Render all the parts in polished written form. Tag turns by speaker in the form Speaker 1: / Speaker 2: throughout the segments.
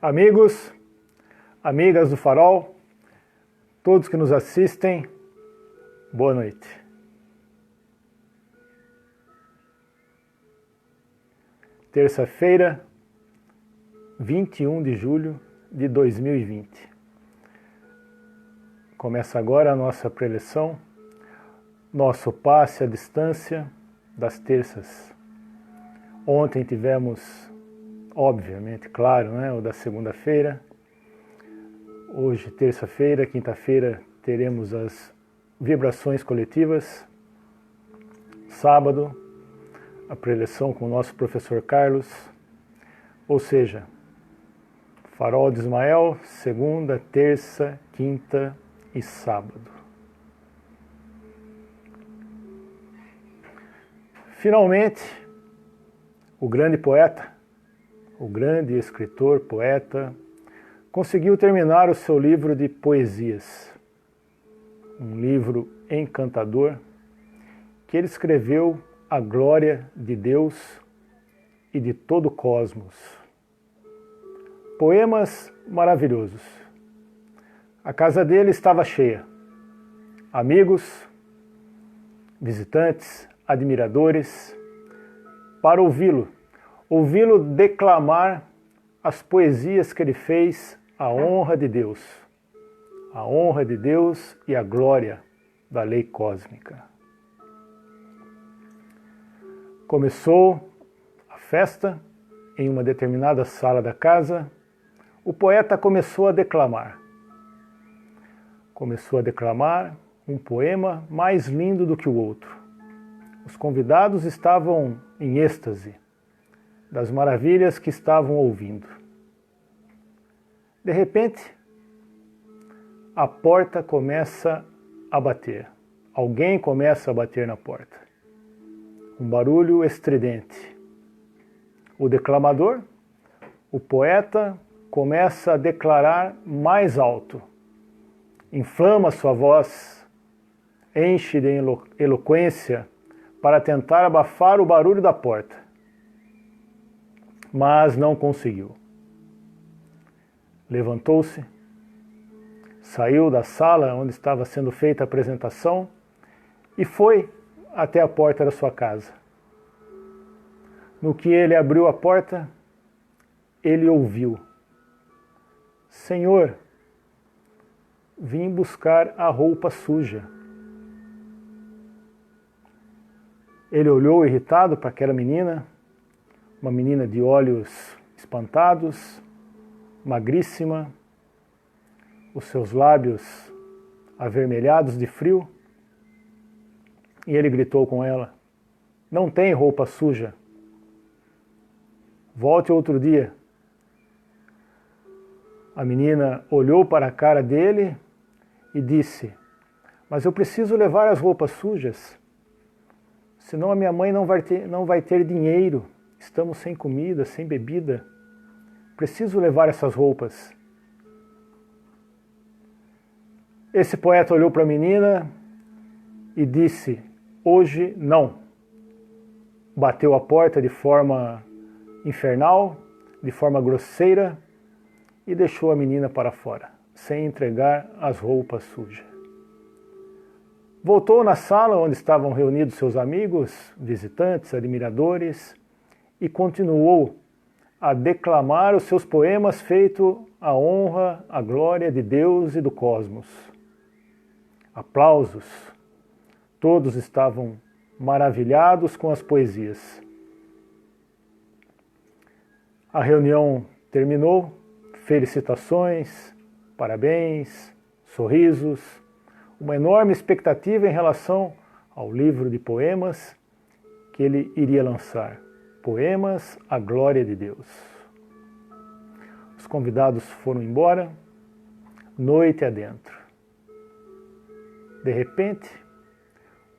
Speaker 1: Amigos, amigas do Farol, todos que nos assistem, boa noite. Terça-feira, 21 de julho de 2020. Começa agora a nossa preleção, nosso passe à distância das terças. Ontem tivemos, obviamente, claro, o da segunda-feira. Hoje, terça-feira, quinta-feira, teremos as vibrações coletivas. Sábado, a preleção com o nosso professor Carlos. Ou seja, Farol de Ismael, segunda, terça, quinta e sábado. Finalmente, o grande poeta, o grande escritor, poeta, conseguiu terminar o seu livro de poesias. Um livro encantador que ele escreveu à glória de Deus e de todo o cosmos. Poemas maravilhosos. A casa dele estava cheia. Amigos, visitantes, admiradores, para ouvi-lo declamar as poesias que ele fez à honra de Deus e à glória da lei cósmica. Começou a festa em uma determinada sala da casa. O poeta começou a declamar. Começou a declamar um poema mais lindo do que o outro. Os convidados estavam em êxtase das maravilhas que estavam ouvindo. De repente, a porta começa a bater. Alguém começa a bater na porta. Um barulho estridente. O declamador, o poeta, começa a declarar mais alto. Inflama sua voz, enche de eloquência para tentar abafar o barulho da porta. Mas não conseguiu. Levantou-se, saiu da sala onde estava sendo feita a apresentação e foi até a porta da sua casa. No que ele abriu a porta, ele ouviu: Senhor, vim buscar a roupa suja. Ele olhou irritado para aquela menina, uma menina de olhos espantados, magríssima, os seus lábios avermelhados de frio, e ele gritou com ela: não tem roupa suja, volte outro dia. A menina olhou para a cara dele e disse: mas eu preciso levar as roupas sujas, senão a minha mãe não vai ter dinheiro. Estamos sem comida, sem bebida. Preciso levar essas roupas. Esse poeta olhou para a menina e disse: hoje não. Bateu a porta de forma infernal, de forma grosseira, e deixou a menina para fora, sem entregar as roupas sujas. Voltou na sala onde estavam reunidos seus amigos, visitantes, admiradores, e continuou a declamar os seus poemas feitos à honra, à glória de Deus e do cosmos. Aplausos. Todos estavam maravilhados com as poesias. A reunião terminou. Felicitações, parabéns, sorrisos, uma enorme expectativa em relação ao livro de poemas que ele iria lançar. Poemas à glória de Deus. Os convidados foram embora, noite adentro. De repente,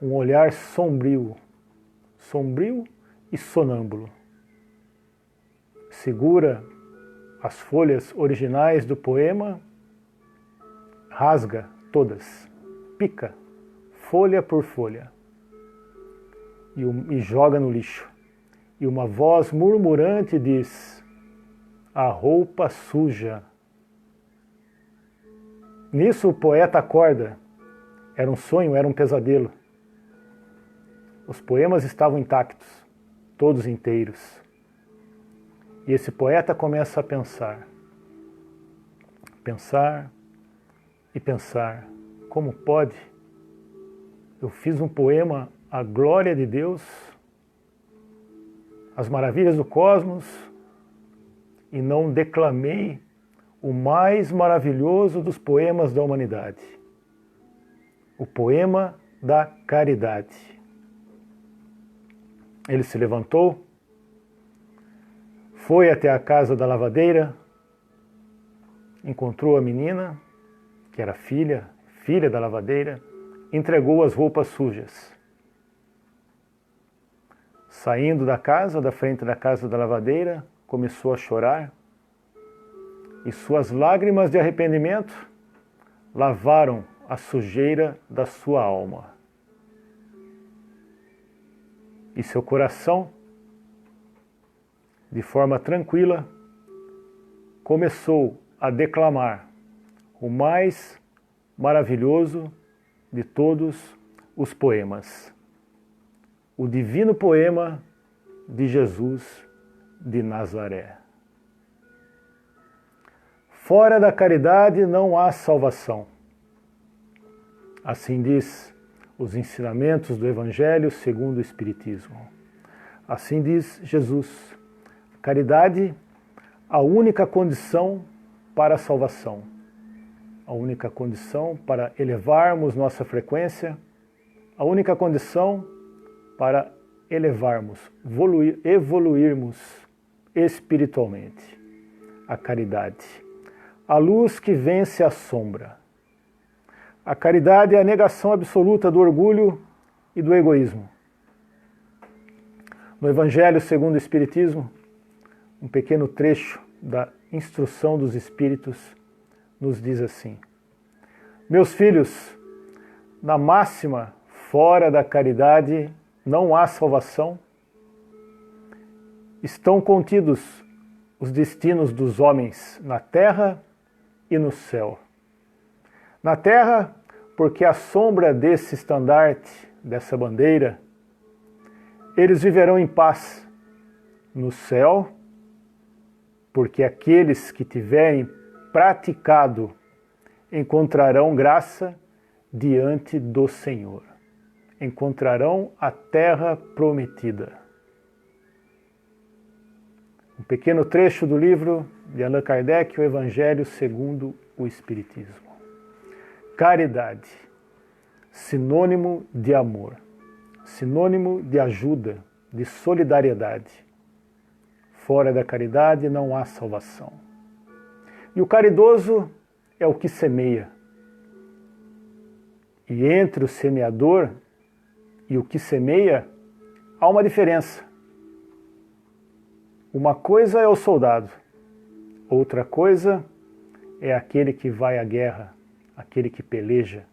Speaker 1: um olhar sombrio e sonâmbulo. Segura as folhas originais do poema, rasga todas, pica, folha por folha, e joga no lixo. E uma voz murmurante diz: a roupa suja. Nisso o poeta acorda. Era um sonho, era um pesadelo. Os poemas estavam intactos, todos inteiros. E esse poeta começa a pensar. Pensar e pensar. Como pode? Eu fiz um poema à glória de Deus, as maravilhas do cosmos, e não declamei o mais maravilhoso dos poemas da humanidade. O poema da caridade. Ele se levantou, foi até a casa da lavadeira, encontrou a menina, que era filha da lavadeira, entregou as roupas sujas. Saindo da frente da casa da lavadeira, começou a chorar, e suas lágrimas de arrependimento lavaram a sujeira da sua alma. E seu coração, de forma tranquila, começou a declamar o mais maravilhoso de todos os poemas, o divino poema de Jesus de Nazaré. Fora da caridade não há salvação. Assim diz os ensinamentos do Evangelho segundo o Espiritismo. Assim diz Jesus. Caridade, a única condição para a salvação. A única condição para elevarmos nossa frequência. A única condição para elevarmos, evoluirmos espiritualmente. A caridade. A luz que vence a sombra. A caridade é a negação absoluta do orgulho e do egoísmo. No Evangelho segundo o Espiritismo, um pequeno trecho da Instrução dos Espíritos nos diz assim: meus filhos, na máxima, fora da caridade não há salvação, estão contidos os destinos dos homens na terra e no céu. Na terra, porque à sombra desse estandarte, dessa bandeira, eles viverão em paz. No céu, porque aqueles que tiverem praticado encontrarão graça diante do Senhor. Encontrarão a terra prometida. Um pequeno trecho do livro de Allan Kardec, o Evangelho segundo o Espiritismo. Caridade, sinônimo de amor, sinônimo de ajuda, de solidariedade. Fora da caridade não há salvação. E o caridoso é o que semeia. E entre o semeador e o que semeia há uma diferença. Uma coisa é o soldado, outra coisa é aquele que vai à guerra, aquele que peleja.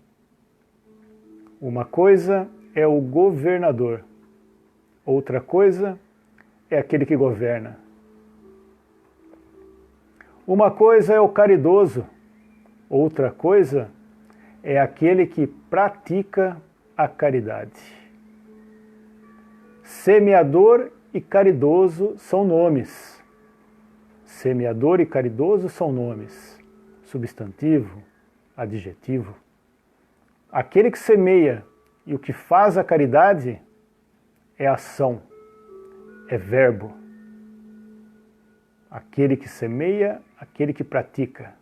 Speaker 1: Uma coisa é o governador, outra coisa é aquele que governa. Uma coisa é o caridoso, outra coisa é aquele que pratica a caridade. Semeador e caridoso são nomes. Semeador e caridoso são nomes. Substantivo, adjetivo. Aquele que semeia e o que faz a caridade é ação, é verbo. Aquele que semeia, aquele que pratica.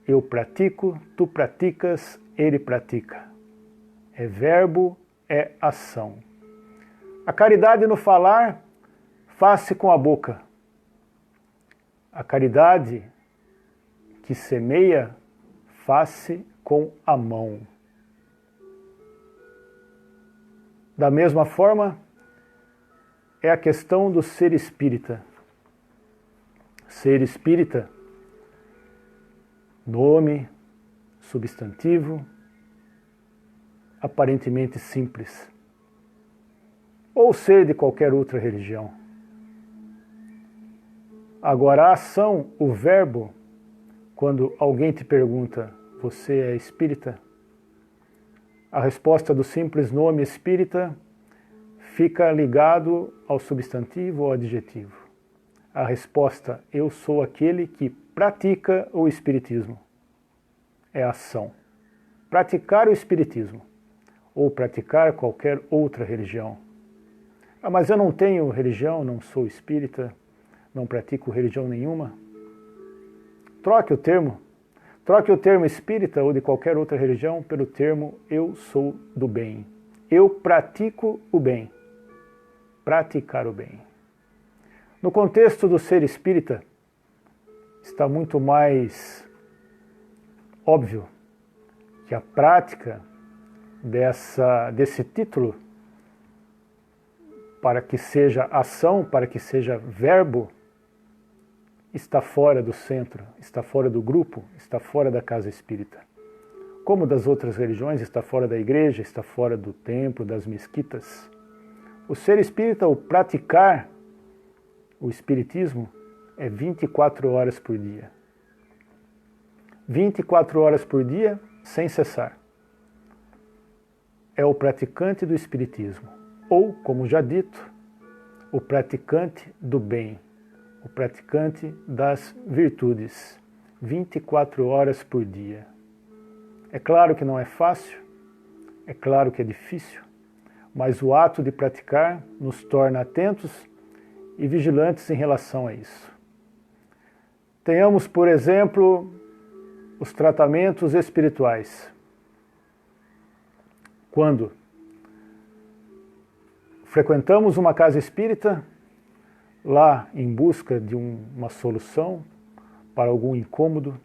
Speaker 1: Eu pratico, tu praticas, ele pratica. É verbo, é ação. A caridade no falar faz-se com a boca. A caridade que semeia faz-se com a mão. Da mesma forma, é a questão do ser espírita. Ser espírita, nome, substantivo, aparentemente simples. Ou ser de qualquer outra religião. Agora, a ação, o verbo, quando alguém te pergunta, você é espírita? A resposta do simples nome espírita fica ligado ao substantivo ou adjetivo. A resposta, eu sou aquele que pratica o espiritismo. É ação. Praticar o espiritismo ou praticar qualquer outra religião. Ah, mas eu não tenho religião, não sou espírita, não pratico religião nenhuma. Troque o termo. Troque o termo espírita ou de qualquer outra religião pelo termo eu sou do bem. Eu pratico o bem. Praticar o bem. No contexto do ser espírita, está muito mais óbvio que a prática desse título, para que seja ação, para que seja verbo, está fora do centro, está fora do grupo, está fora da casa espírita. Como das outras religiões, está fora da igreja, está fora do templo, das mesquitas. O ser espírita, o praticar o espiritismo, é 24 horas por dia. 24 horas por dia, sem cessar. É o praticante do espiritismo, ou, como já dito, o praticante do bem, o praticante das virtudes, 24 horas por dia. É claro que não é fácil, é claro que é difícil, mas o ato de praticar nos torna atentos e vigilantes em relação a isso. Tenhamos, por exemplo, os tratamentos espirituais. Quando frequentamos uma casa espírita, lá em busca de uma solução para algum incômodo,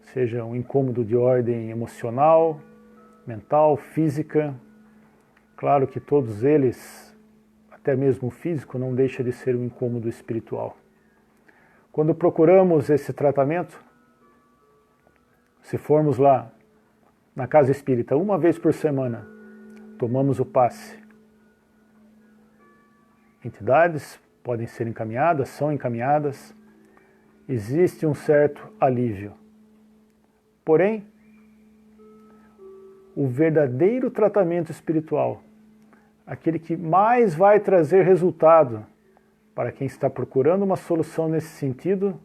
Speaker 1: seja um incômodo de ordem emocional, mental, física. Claro que todos eles, até mesmo o físico, não deixa de ser um incômodo espiritual. Quando procuramos esse tratamento, se formos lá na casa espírita uma vez por semana, tomamos o passe. Entidades podem ser encaminhadas, são encaminhadas, existe um certo alívio. Porém, o verdadeiro tratamento espiritual, aquele que mais vai trazer resultado para quem está procurando uma solução nesse sentido,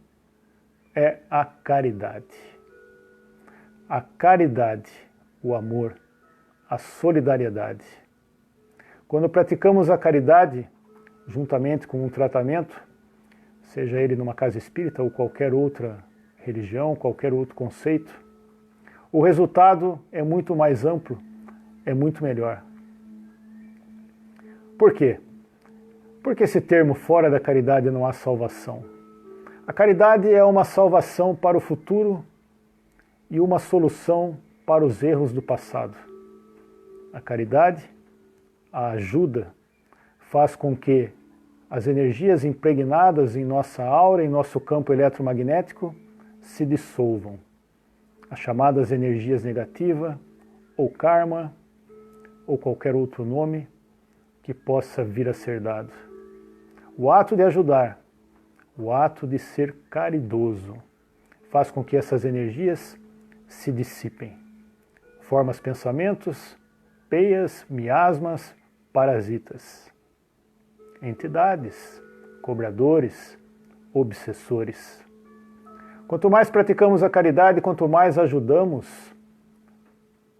Speaker 1: é a caridade. A caridade, o amor, a solidariedade. Quando praticamos a caridade, juntamente com um tratamento, seja ele numa casa espírita ou qualquer outra religião, qualquer outro conceito, o resultado é muito mais amplo, é muito melhor. Por quê? Porque esse termo fora da caridade não há salvação. A caridade é uma salvação para o futuro e uma solução para os erros do passado. A caridade, a ajuda, faz com que as energias impregnadas em nossa aura, em nosso campo eletromagnético, se dissolvam. As chamadas energias negativas, ou karma, ou qualquer outro nome que possa vir a ser dado. O ato de ajudar, o ato de ser caridoso, faz com que essas energias se dissipem. Forma os pensamentos, peias, miasmas, parasitas. Entidades, cobradores, obsessores. Quanto mais praticamos a caridade, quanto mais ajudamos,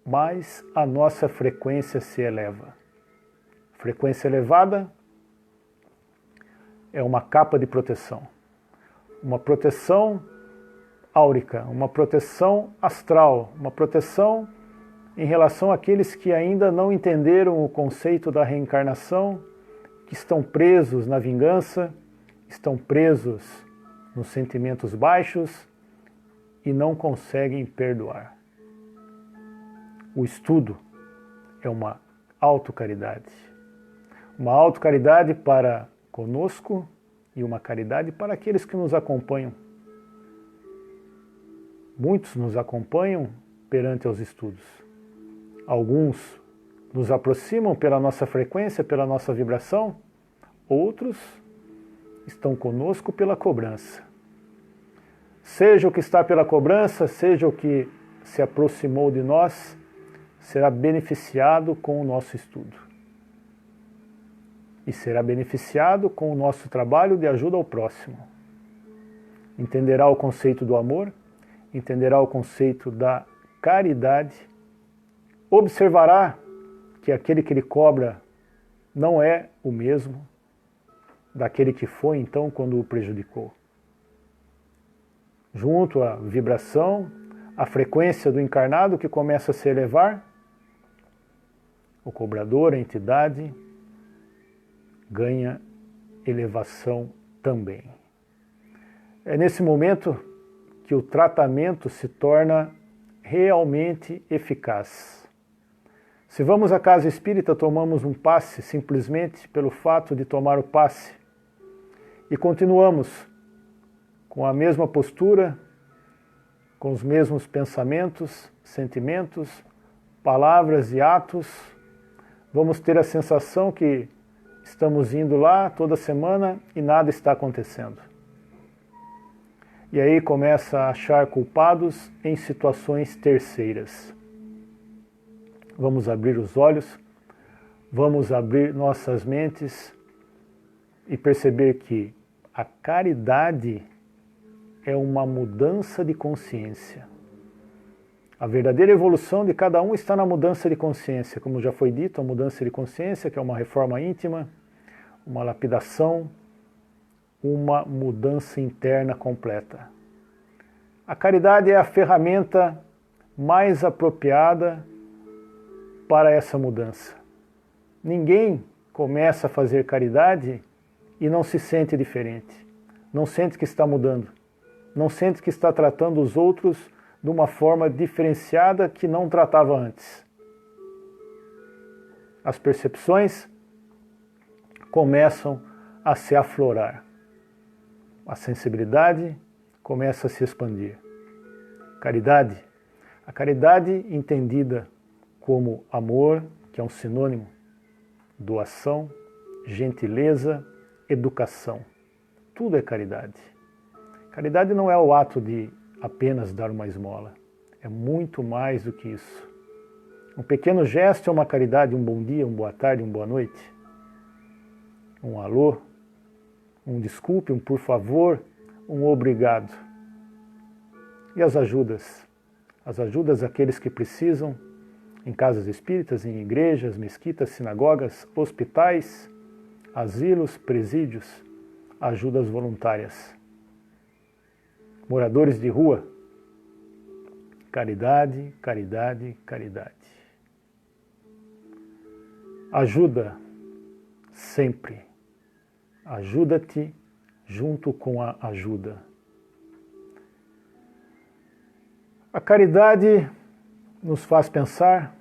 Speaker 1: mais a nossa frequência se eleva. Frequência elevada é uma capa de proteção. Uma proteção áurica, uma proteção astral, uma proteção em relação àqueles que ainda não entenderam o conceito da reencarnação, que estão presos na vingança, estão presos nos sentimentos baixos e não conseguem perdoar. O estudo é uma autocaridade. Uma autocaridade para conosco e uma caridade para aqueles que nos acompanham. Muitos nos acompanham perante os estudos. Alguns nos aproximam pela nossa frequência, pela nossa vibração. Outros estão conosco pela cobrança. Seja o que está pela cobrança, seja o que se aproximou de nós, será beneficiado com o nosso estudo. E será beneficiado com o nosso trabalho de ajuda ao próximo. Entenderá o conceito do amor, entenderá o conceito da caridade, observará que aquele que lhe cobra não é o mesmo daquele que foi então quando o prejudicou. Junto à vibração, a frequência do encarnado que começa a se elevar, o cobrador, a entidade, ganha elevação também. É nesse momento que o tratamento se torna realmente eficaz. Se vamos à casa espírita, tomamos um passe simplesmente pelo fato de tomar o passe e continuamos com a mesma postura, com os mesmos pensamentos, sentimentos, palavras e atos, vamos ter a sensação que estamos indo lá toda semana e nada está acontecendo. E aí começa a achar culpados em situações terceiras. Vamos abrir os olhos, vamos abrir nossas mentes e perceber que a caridade é uma mudança de consciência. A verdadeira evolução de cada um está na mudança de consciência. Como já foi dito, a mudança de consciência, que é uma reforma íntima, uma lapidação, uma mudança interna completa. A caridade é a ferramenta mais apropriada para essa mudança. Ninguém começa a fazer caridade e não se sente diferente. Não sente que está mudando. Não sente que está tratando os outros de uma forma diferenciada que não tratava antes. As percepções começam a se aflorar. A sensibilidade começa a se expandir. Caridade. A caridade entendida como amor, que é um sinônimo, doação, gentileza, educação. Tudo é caridade. Caridade não é o ato de apenas dar uma esmola. É muito mais do que isso. Um pequeno gesto é uma caridade, um bom dia, uma boa tarde, uma boa noite. Um alô, um desculpe, um por favor, um obrigado. E as ajudas? As ajudas àqueles que precisam, em casas espíritas, em igrejas, mesquitas, sinagogas, hospitais, asilos, presídios, ajudas voluntárias. Moradores de rua, caridade, caridade, caridade. Ajuda sempre. Ajuda-te junto com a ajuda. A caridade nos faz pensar,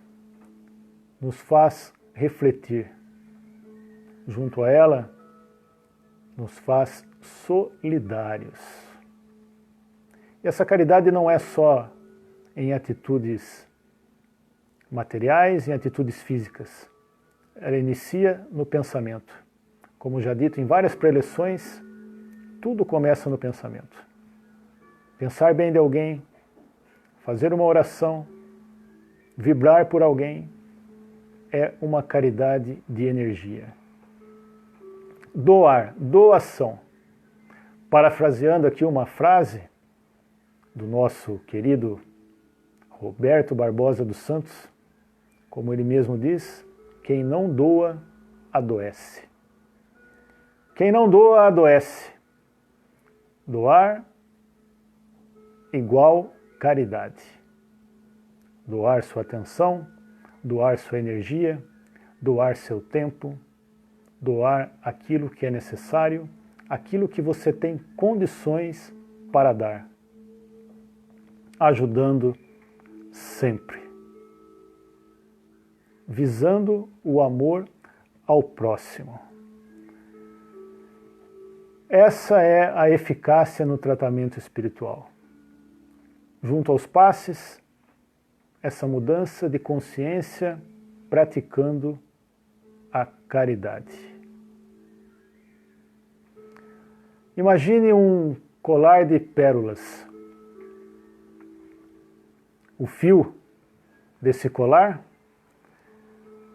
Speaker 1: nos faz refletir. Junto a ela, nos faz solidários. E essa caridade não é só em atitudes materiais, em atitudes físicas. Ela inicia no pensamento. Como já dito em várias preleções, tudo começa no pensamento. Pensar bem de alguém, fazer uma oração, vibrar por alguém, é uma caridade de energia. Doar, doação. Parafraseando aqui uma frase do nosso querido Roberto Barbosa dos Santos, como ele mesmo diz, quem não doa, adoece. Quem não doa, adoece. Doar igual caridade. Doar sua atenção, doar sua energia, doar seu tempo, doar aquilo que é necessário, aquilo que você tem condições para dar. Ajudando sempre. Visando o amor ao próximo. Essa é a eficácia no tratamento espiritual. Junto aos passes, essa mudança de consciência praticando a caridade. Imagine um colar de pérolas, o fio desse colar?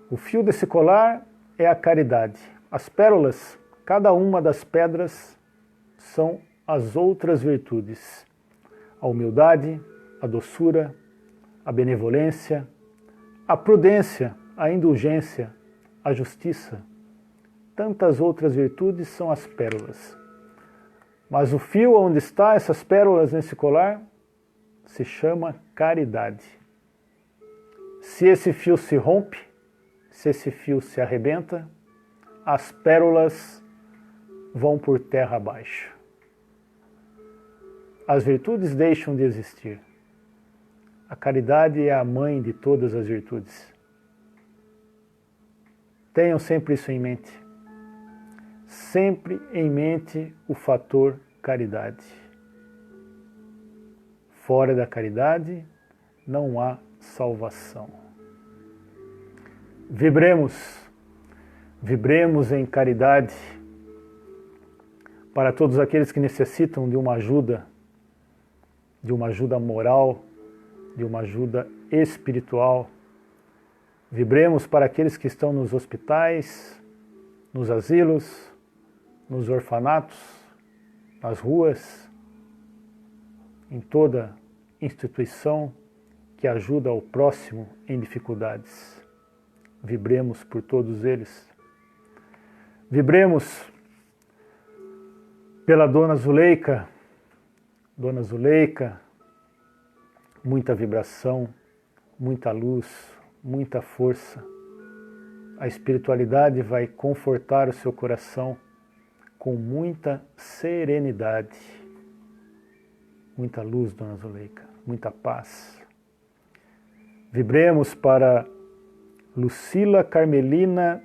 Speaker 1: O fio desse colar é a caridade. As pérolas, cada uma das pedras, são as outras virtudes. A humildade, a doçura, a benevolência, a prudência, a indulgência, a justiça. Tantas outras virtudes são as pérolas. Mas o fio onde está essas pérolas nesse colar se chama caridade. Se esse fio se rompe, se esse fio se arrebenta, as pérolas vão por terra abaixo. As virtudes deixam de existir. A caridade é a mãe de todas as virtudes. Tenham sempre isso em mente. Sempre em mente o fator caridade. Fora da caridade não há salvação. Vibremos em caridade para todos aqueles que necessitam de uma ajuda moral, de uma ajuda espiritual. Vibremos para aqueles que estão nos hospitais, nos asilos, nos orfanatos, nas ruas, em toda instituição que ajuda o próximo em dificuldades. Vibremos por todos eles. Vibremos pela Dona Zuleika. Dona Zuleika, muita vibração, muita luz, muita força. A espiritualidade vai confortar o seu coração com muita serenidade. Muita luz, Dona Zuleika, muita paz. Vibremos para Lucila Carmelina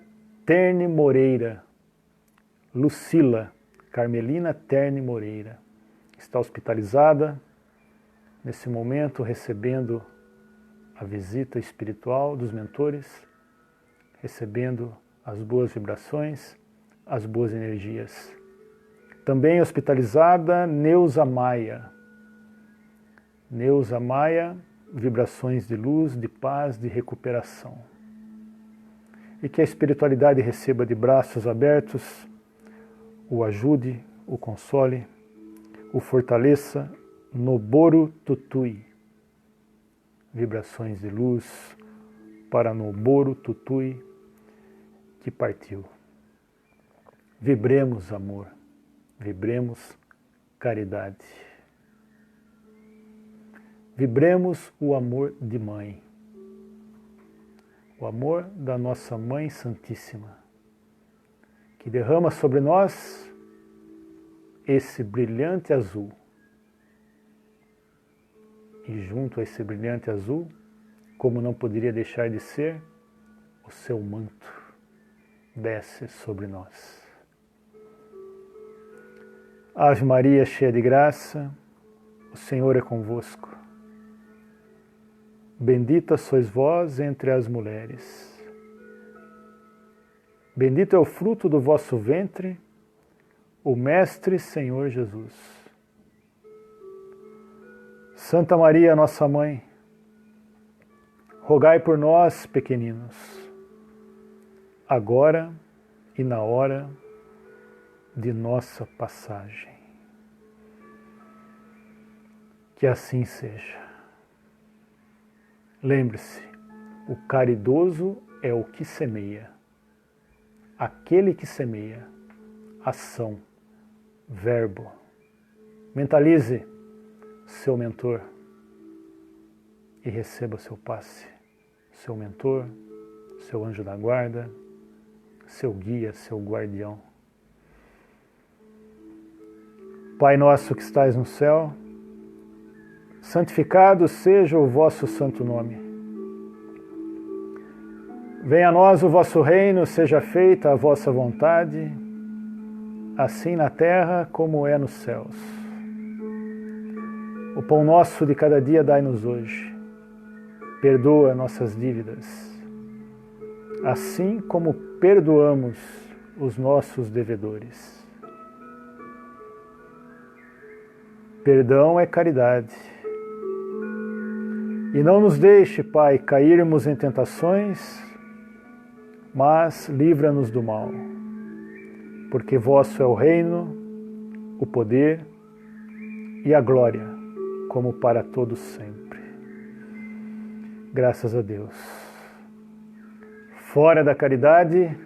Speaker 1: Terne Moreira. Lucila Carmelina Terne Moreira. Está hospitalizada, nesse momento recebendo a visita espiritual dos mentores, recebendo as boas vibrações, as boas energias. Também hospitalizada Neuza Maia. Neuza Maia, vibrações de luz, de paz, de recuperação. E que a espiritualidade receba de braços abertos, o ajude, o console, o fortaleça no Boro Tutui. Vibrações de luz para no Boro Tutui que partiu. Vibremos amor, vibremos caridade. Vibremos o amor de mãe, o amor da nossa Mãe Santíssima, que derrama sobre nós esse brilhante azul. E junto a esse brilhante azul, como não poderia deixar de ser, o seu manto desce sobre nós. Ave Maria, cheia de graça, o Senhor é convosco. Bendita sois vós entre as mulheres. Bendito é o fruto do vosso ventre, o Mestre Senhor Jesus. Santa Maria, nossa Mãe, rogai por nós, pequeninos, agora e na hora de nossa passagem. Que assim seja. Lembre-se, o caridoso é o que semeia. Aquele que semeia, ação, verbo. Mentalize seu mentor e receba seu passe. Seu mentor, seu anjo da guarda, seu guia, seu guardião. Pai nosso que estais no céu, santificado seja o vosso santo nome. Venha a nós o vosso reino, seja feita a vossa vontade, assim na terra como é nos céus. O pão nosso de cada dia dai-nos hoje. Perdoa nossas dívidas, assim como perdoamos os nossos devedores. Perdão é caridade. E não nos deixe, Pai, cairmos em tentações, mas livra-nos do mal. Porque vosso é o reino, o poder e a glória, como para todos sempre. Graças a Deus. Fora da caridade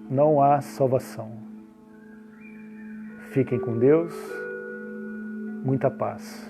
Speaker 1: não há salvação. Fiquem com Deus. Muita paz.